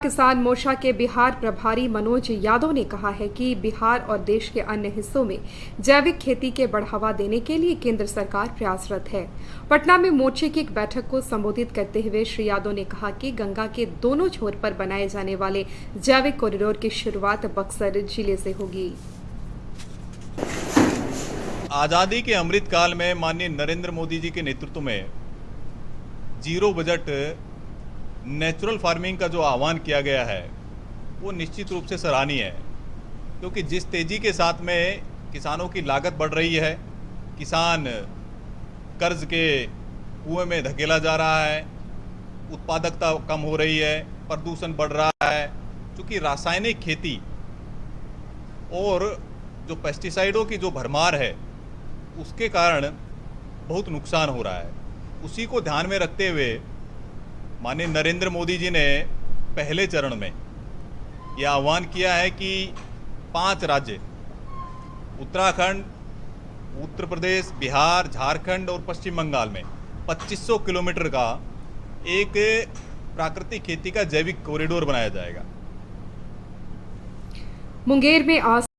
किसान मोर्चा के बिहार प्रभारी मनोज यादव ने कहा है कि बिहार और देश के अन्य हिस्सों में जैविक खेती के बढ़ावा देने के लिए केंद्र सरकार प्रयासरत है। पटना में मोर्चे की एक बैठक को संबोधित करते हुए श्री यादव ने कहा कि गंगा के दोनों छोर पर बनाए जाने वाले जैविक कॉरिडोर की शुरुआत बक्सर जिले से होगी। आज़ादी के अमृतकाल में माननीय नरेंद्र मोदी जी के नेतृत्व में जीरो बजट नेचुरल फार्मिंग का जो आह्वान किया गया है वो निश्चित रूप से सराहनीय है, क्योंकि जिस तेज़ी के साथ में किसानों की लागत बढ़ रही है, किसान कर्ज के कुएं में धकेला जा रहा है, उत्पादकता कम हो रही है, प्रदूषण बढ़ रहा है, क्योंकि रासायनिक खेती और जो पेस्टिसाइडों की जो भरमार है उसके कारण बहुत नुकसान हो रहा है। उसी को ध्यान में रखते हुए माननीय नरेंद्र मोदी जी ने पहले चरण में यह आह्वान किया है कि 5 राज्य उत्तराखंड, उत्तर प्रदेश, बिहार, झारखंड और पश्चिम बंगाल में 2500 किलोमीटर का एक प्राकृतिक खेती का जैविक कॉरिडोर बनाया जाएगा। मुंगेर में आज